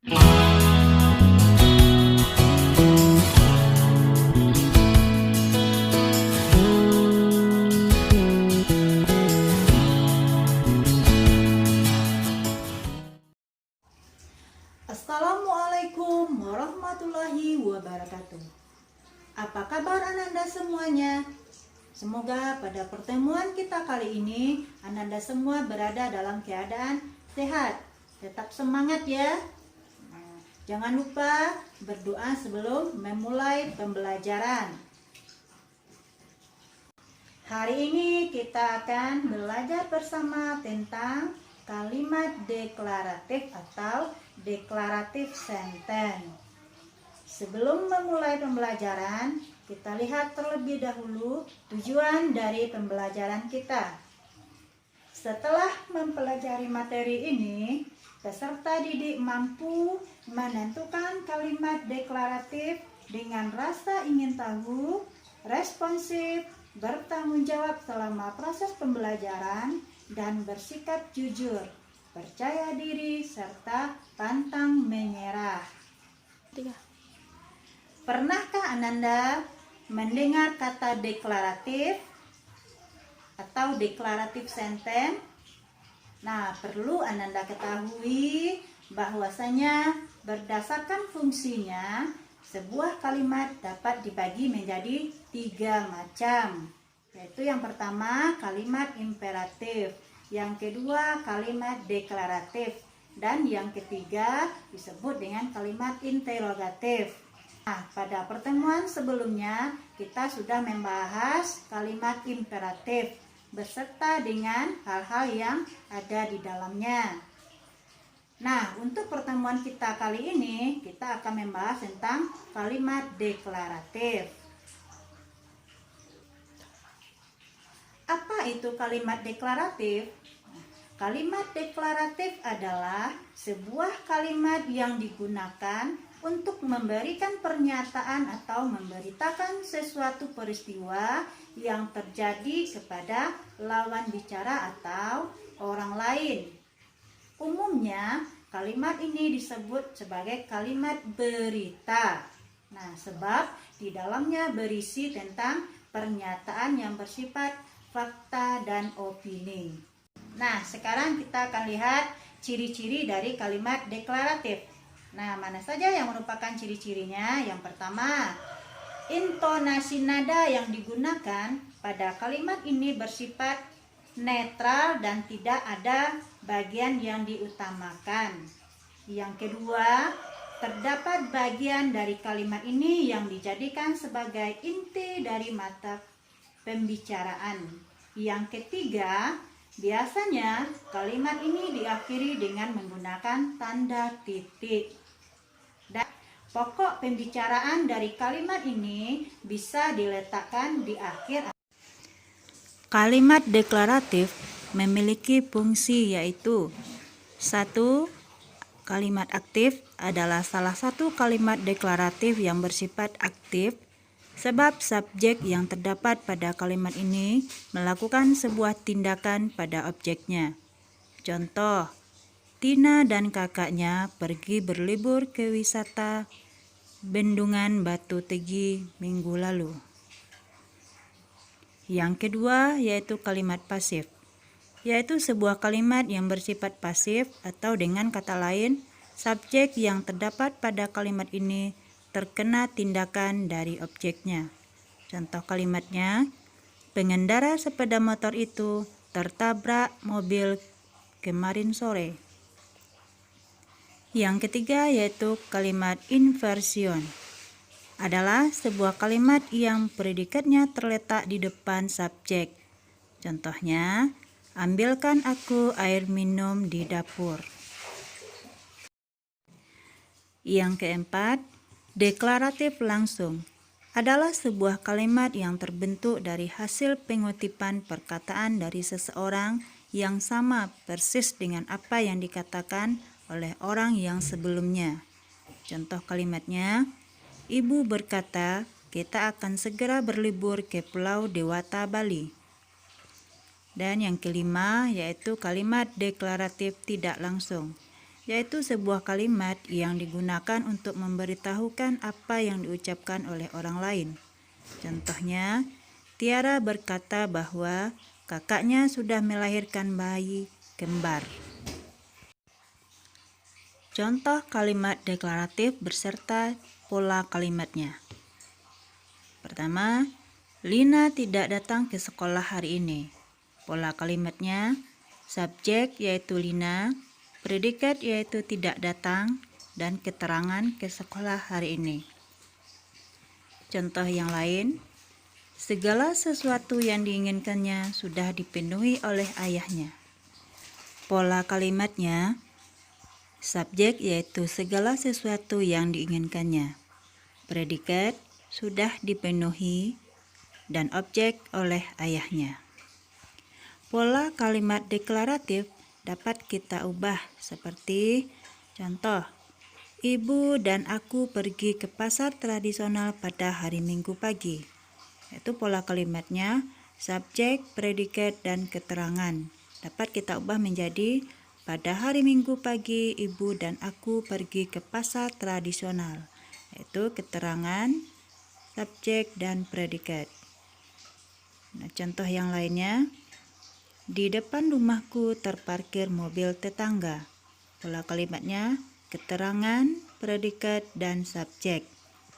Assalamualaikum warahmatullahi wabarakatuh. Apa kabar Ananda semuanya? Semoga pada pertemuan kita kali ini Ananda semua berada dalam keadaan sehat. Tetap semangat ya. Jangan lupa berdoa sebelum memulai pembelajaran. Hari ini kita akan belajar bersama tentang kalimat deklaratif atau deklaratif sentence. Sebelum memulai pembelajaran, kita lihat terlebih dahulu tujuan dari pembelajaran kita. Setelah mempelajari materi ini, peserta didik mampu menentukan kalimat deklaratif dengan rasa ingin tahu, responsif, bertanggung jawab selama proses pembelajaran, dan bersikap jujur, percaya diri, serta pantang menyerah. Pernahkah Ananda mendengar kata deklaratif atau deklaratif sentence? Nah, perlu Ananda ketahui bahwasanya berdasarkan fungsinya, sebuah kalimat dapat dibagi menjadi 3 macam. Yaitu yang pertama kalimat imperatif, yang kedua kalimat deklaratif, dan yang ketiga disebut dengan kalimat interrogatif. Nah, pada pertemuan sebelumnya kita sudah membahas kalimat imperatif beserta dengan hal-hal yang ada di dalamnya. Nah, untuk pertemuan kita kali ini kita akan membahas tentang kalimat deklaratif. Apa itu kalimat deklaratif? Kalimat deklaratif adalah sebuah kalimat yang digunakan untuk memberikan pernyataan atau memberitakan sesuatu peristiwa yang terjadi kepada lawan bicara atau orang lain. Umumnya, kalimat ini disebut sebagai kalimat berita. Nah, sebab di dalamnya berisi tentang pernyataan yang bersifat fakta dan opini. Nah, sekarang kita akan lihat ciri-ciri dari kalimat deklaratif. Nah, mana saja yang merupakan ciri-cirinya? Yang pertama, intonasi nada yang digunakan pada kalimat ini bersifat netral dan tidak ada bagian yang diutamakan. Yang kedua, terdapat bagian dari kalimat ini yang dijadikan sebagai inti dari mata pembicaraan. Yang ketiga, biasanya kalimat ini diakhiri dengan menggunakan tanda titik. Dan pokok pembicaraan dari kalimat ini bisa diletakkan di akhir. Kalimat deklaratif memiliki fungsi yaitu 1. Kalimat aktif adalah salah satu kalimat deklaratif yang bersifat aktif sebab subjek yang terdapat pada kalimat ini melakukan sebuah tindakan pada objeknya. Contoh, Tina dan kakaknya pergi berlibur ke wisata Bendungan Batu Tegi minggu lalu. Yang kedua yaitu kalimat pasif, yaitu sebuah kalimat yang bersifat pasif atau dengan kata lain, subjek yang terdapat pada kalimat ini terkena tindakan dari objeknya. Contoh kalimatnya, pengendara sepeda motor itu tertabrak mobil kemarin sore. Yang ketiga yaitu kalimat inversion, adalah sebuah kalimat yang predikatnya terletak di depan subjek. Contohnya, ambilkan aku air minum di dapur. Yang keempat, deklaratif langsung adalah sebuah kalimat yang terbentuk dari hasil pengutipan perkataan dari seseorang yang sama persis dengan apa yang dikatakan oleh orang yang sebelumnya. Contoh kalimatnya, Ibu berkata, kita akan segera berlibur ke Pulau Dewata, Bali. Dan yang kelima yaitu kalimat deklaratif tidak langsung, yaitu sebuah kalimat yang digunakan untuk memberitahukan apa yang diucapkan oleh orang lain. Contohnya, Tiara berkata bahwa kakaknya sudah melahirkan bayi kembar. Contoh kalimat deklaratif beserta pola kalimatnya. Pertama, Lina tidak datang ke sekolah hari ini. Pola kalimatnya, subjek yaitu Lina, predikat yaitu tidak datang, dan keterangan ke sekolah hari ini. Contoh yang lain, segala sesuatu yang diinginkannya sudah dipenuhi oleh ayahnya. Pola kalimatnya, subjek yaitu segala sesuatu yang diinginkannya, predikat sudah dipenuhi, dan objek oleh ayahnya. Pola kalimat deklaratif dapat kita ubah seperti contoh, Ibu dan aku pergi ke pasar tradisional pada hari Minggu pagi. Itu pola kalimatnya, subjek, predikat, dan keterangan. Dapat kita ubah menjadi pada hari Minggu pagi ibu dan aku pergi ke pasar tradisional. Itu keterangan, subjek, dan predikat. Nah, contoh yang lainnya, di depan rumahku terparkir mobil tetangga. Pola kalimatnya, keterangan, predikat, dan subjek.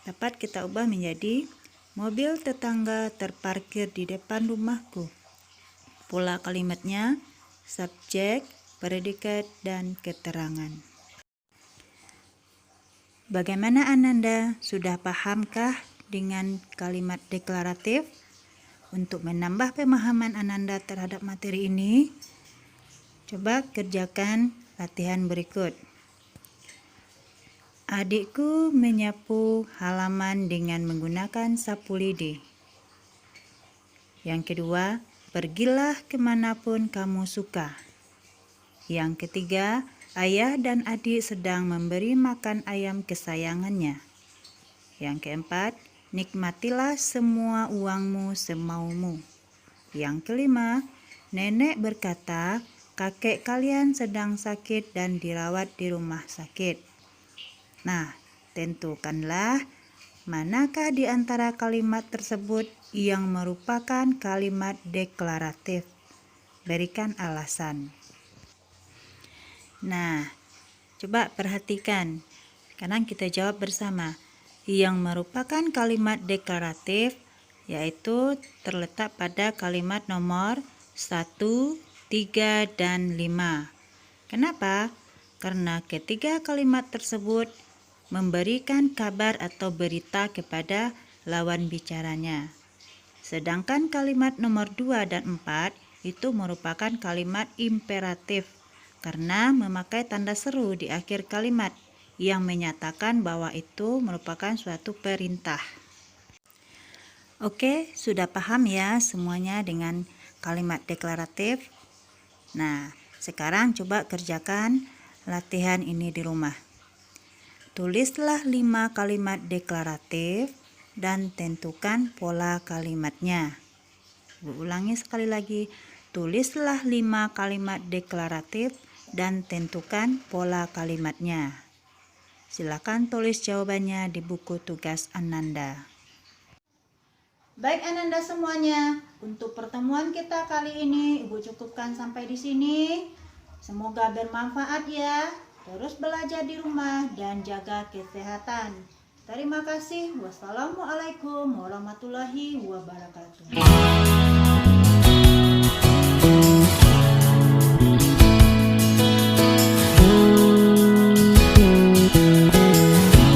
Dapat kita ubah menjadi mobil tetangga terparkir di depan rumahku. Pola kalimatnya, subjek, predikat, dan keterangan. Bagaimana Ananda? Sudah pahamkah dengan kalimat deklaratif? Untuk menambah pemahaman Ananda terhadap materi ini, coba kerjakan latihan berikut. Adikku menyapu halaman dengan menggunakan sapu lidi. Yang kedua, pergilah kemanapun kamu suka. Yang ketiga, ayah dan adik sedang memberi makan ayam kesayangannya. Yang keempat, nikmatilah semua uangmu semaumu. Yang kelima, nenek berkata, kakek kalian sedang sakit dan dirawat di rumah sakit. Nah, tentukanlah manakah di antara kalimat tersebut yang merupakan kalimat deklaratif. Berikan alasan. Nah, coba perhatikan. Sekarang kita jawab bersama. Yang merupakan kalimat deklaratif yaitu terletak pada kalimat nomor 1, 3, dan 5. Kenapa? Karena ketiga kalimat tersebut memberikan kabar atau berita kepada lawan bicaranya. Sedangkan kalimat nomor 2 dan 4 itu merupakan kalimat imperatif karena memakai tanda seru di akhir kalimat yang menyatakan bahwa itu merupakan suatu perintah. Oke, sudah paham ya semuanya dengan kalimat deklaratif? Nah, sekarang coba kerjakan latihan ini di rumah. Tulislah 5 kalimat deklaratif dan tentukan pola kalimatnya. Ulangi sekali lagi, tulislah 5 kalimat deklaratif dan tentukan pola kalimatnya. Silakan tulis jawabannya di buku tugas Ananda. Baik Ananda semuanya, untuk pertemuan kita kali ini Ibu cukupkan sampai di sini. Semoga bermanfaat ya. Terus belajar di rumah dan jaga kesehatan. Terima kasih. Wassalamualaikum warahmatullahi wabarakatuh.